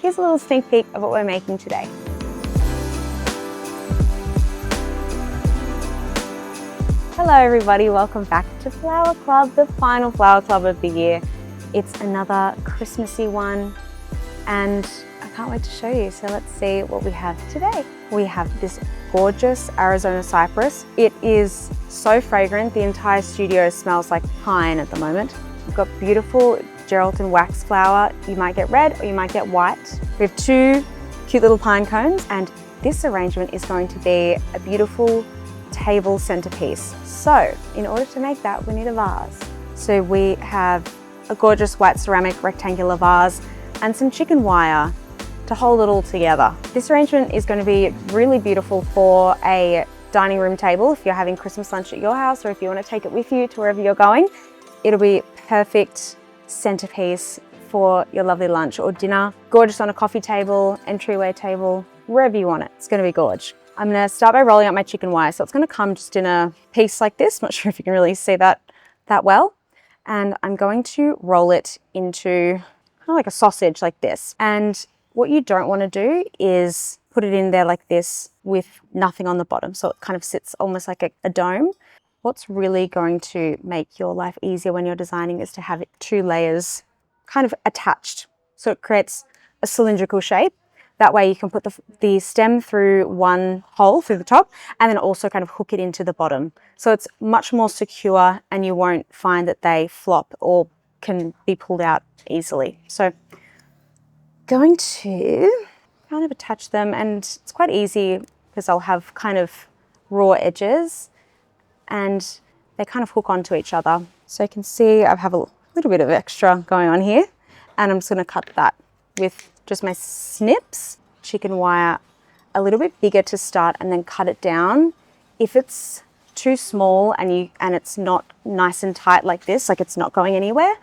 here's a little sneak peek of what we're making today. Hello everybody, welcome back to Flower Club, the final Flower Club of the year. It's another Christmassy one and I can't wait to show you. So let's see what we have today. We have this gorgeous Arizona cypress. It is so fragrant, the entire studio smells like pine at the moment. We've got beautiful Geraldton wax flower. You might get red or you might get white. We have two cute little pine cones and this arrangement is going to be a beautiful table centerpiece. So in order to make that, we need a vase. So we have a gorgeous white ceramic rectangular vase and some chicken wire to hold it all together. This arrangement is going to be really beautiful for a dining room table if you're having Christmas lunch at your house or if you want to take it with you to wherever you're going. It'll be perfect centerpiece for your lovely lunch or dinner. Gorgeous on a coffee table, entryway table, wherever you want it. It's going to be gorgeous. I'm going to start by rolling out my chicken wire. So it's going to come just in a piece like this. Not sure if you can really see that well. And I'm going to roll it into kind of like a sausage like this. And what you don't want to do is put it in there like this with nothing on the bottom. So it kind of sits almost like a dome. What's really going to make your life easier when you're designing is to have it two layers kind of attached. So it creates a cylindrical shape. That way you can put the stem through one hole through the top and then also kind of hook it into the bottom. So it's much more secure and you won't find that they flop or can be pulled out easily. So going to kind of attach them and it's quite easy because I'll have kind of raw edges and they kind of hook onto each other. So you can see I have a little bit of extra going on here and I'm just going to cut that with just my snips, chicken wire a little bit bigger to start and then cut it down. If it's too small and it's not nice and tight like this, like it's not going anywhere,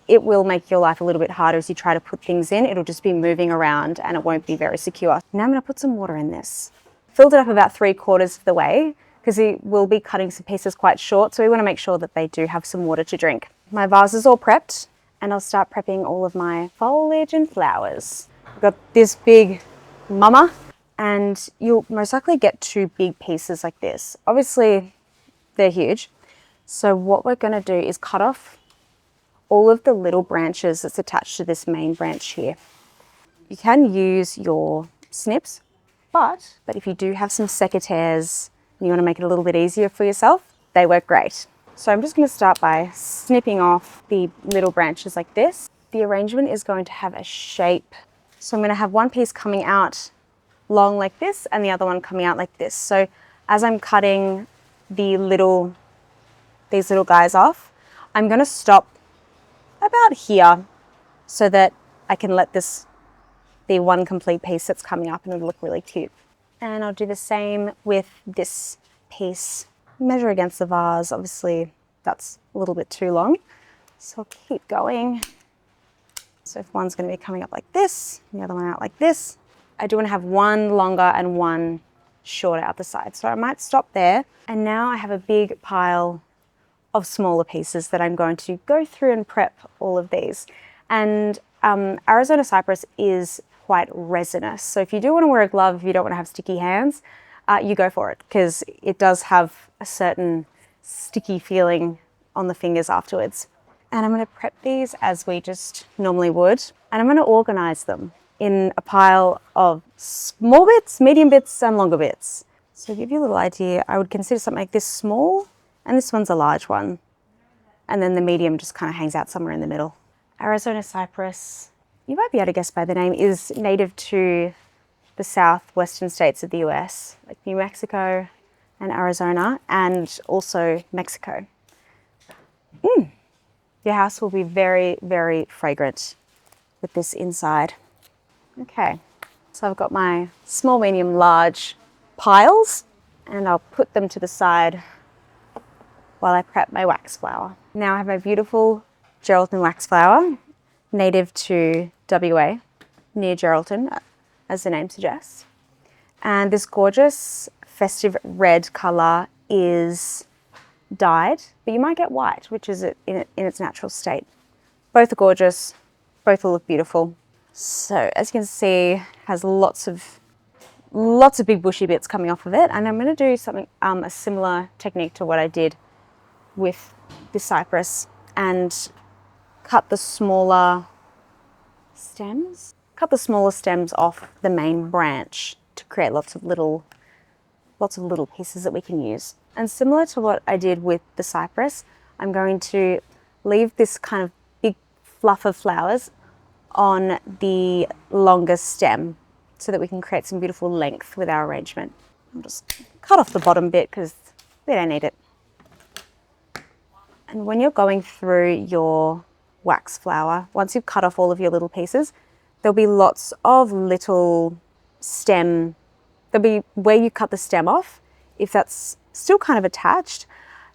it will make your life a little bit harder as you try to put things in. It'll just be moving around and it won't be very secure. Now I'm going to put some water in this. Filled it up about 3/4 of the way because we will be cutting some pieces quite short, so we want to make sure that they do have some water to drink. My vase is all prepped and I'll start prepping all of my foliage and flowers. I've got this big mama and you'll most likely get two big pieces like this. Obviously they're huge. So what we're going to do is cut off all of the little branches that's attached to this main branch here. You can use your snips, but if you do have some secateurs and you want to make it a little bit easier for yourself, they work great. So I'm just going to start by snipping off the little branches like this. The arrangement is going to have a shape. So I'm going to have one piece coming out long like this and the other one coming out like this. So as I'm cutting these little guys off, I'm going to stop about here so that I can let this be one complete piece that's coming up and it'll look really cute. And I'll do the same with this piece. Measure against the vase. Obviously that's a little bit too long. So I'll keep going. So if one's going to be coming up like this, and the other one out like this, I do want to have one longer and one shorter out the side. So I might stop there. And now I have a big pile of smaller pieces that I'm going to go through and prep all of these. And Arizona cypress is quite resinous. So if you do want to wear a glove, if you don't want to have sticky hands, you go for it because it does have a certain sticky feeling on the fingers afterwards. And I'm going to prep these as we just normally would. And I'm going to organize them in a pile of small bits, medium bits, and longer bits. So to give you a little idea, I would consider something like this small, and this one's a large one. And then the medium just kind of hangs out somewhere in the middle. Arizona cypress, you might be able to guess by the name, is native to the southwestern states of the US, like New Mexico and Arizona, and also Mexico. Your house will be very, very fragrant with this inside. Okay, so I've got my small, medium, large piles and I'll put them to the side while I prep my wax flower. Now I have my beautiful Geraldton wax flower, native to WA, near Geraldton, as the name suggests. And this gorgeous festive red color is dyed, but you might get white, which is in its natural state. Both are gorgeous, both will look beautiful. So as you can see, it has lots of big bushy bits coming off of it, and I'm going to do something a similar technique to what I did with the cypress and cut the smaller stems off the main branch to create lots of little pieces that we can use. And similar to what I did with the cypress, I'm going to leave this kind of big fluff of flowers on the longer stem so that we can create some beautiful length with our arrangement. I'll just cut off the bottom bit because we don't need it. And when you're going through your wax flower, once you've cut off all of your little pieces, there'll be lots of little stem. There'll be where you cut the stem off. If that's still kind of attached,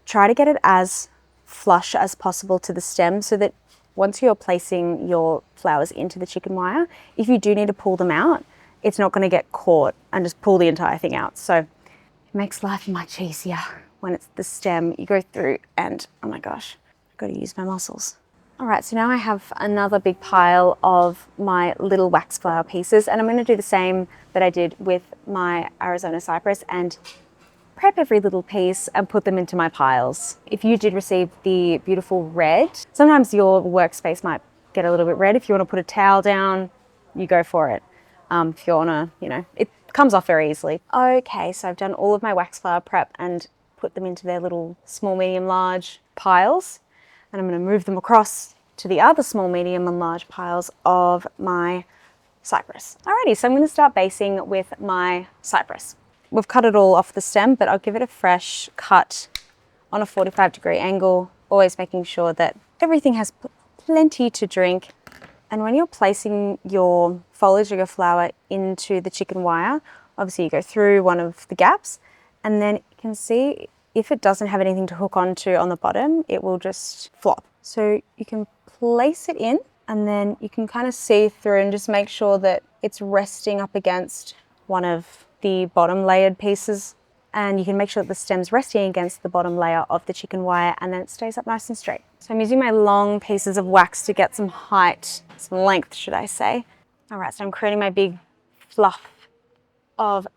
try to get it as flush as possible to the stem so that once you're placing your flowers into the chicken wire, if you do need to pull them out, it's not going to get caught and just pull the entire thing out. So it makes life much easier when it's the stem. You go through and, oh my gosh, I've got to use my muscles. All right, so now I have another big pile of my little wax flower pieces, and I'm going to do the same that I did with my Arizona cypress and prep every little piece and put them into my piles. If you did receive the beautiful red, sometimes your workspace might get a little bit red. If you want to put a towel down, you go for it. If you want to, it comes off very easily. Okay, so I've done all of my wax flower prep and put them into their little small, medium, large piles. And I'm going to move them across to the other small, medium and large piles of my cypress. Alrighty, so I'm going to start basing with my cypress. We've cut it all off the stem, but I'll give it a fresh cut on a 45-degree angle, always making sure that everything has plenty to drink. And when you're placing your foliage or your flower into the chicken wire, obviously you go through one of the gaps, and then you can see if it doesn't have anything to hook onto on the bottom, it will just flop. So you can place it in, and then you can kind of see through and just make sure that it's resting up against one of the bottom layered pieces, and you can make sure that the stem's resting against the bottom layer of the chicken wire, and then it stays up nice and straight. So I'm using my long pieces of wax to get some height, some length, should I say. All right, so I'm creating my big fluff of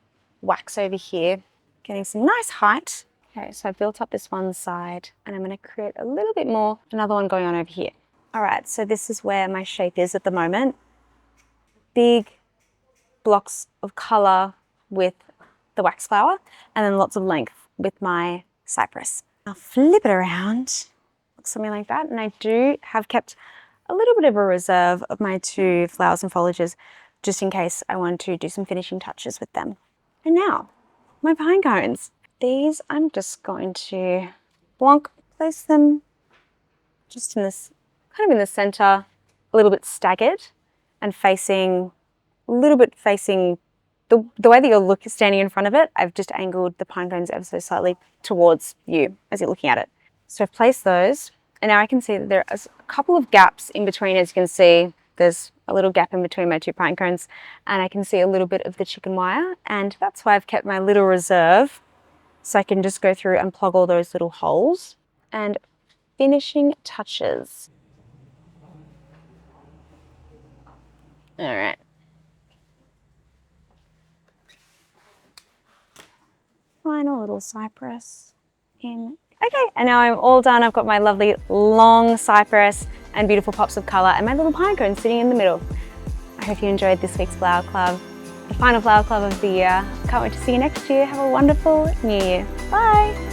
wax over here, getting some nice height. Okay, so I built up this one side, and I'm going to create a little bit more, another one going on over here. All right, so this is where my shape is at the moment. Big blocks of color with the wax flower, and then lots of length with my cypress. I'll flip it around, looks something like that, and I do have kept a little bit of a reserve of my two flowers and foliages just in case I want to do some finishing touches with them. And now, my pine cones. These I'm just going to place them just in this, kind of in the center, a little bit staggered and facing, a little bit facing the way that you're standing in front of it. I've just angled the pine cones ever so slightly towards you as you're looking at it. So I've placed those, and now I can see that there are a couple of gaps in between. As you can see, there's a little gap in between my two pine cones, and I can see a little bit of the chicken wire, and that's why I've kept my little reserve, so I can just go through and plug all those little holes. And finishing touches. All right. Final little cypress in. Okay, and now I'm all done. I've got my lovely long cypress and beautiful pops of color and my little pine cone sitting in the middle. I hope you enjoyed this week's Flower Club, the final Flower Club of the year. Can't wait to see you next year. Have a wonderful new year. Bye.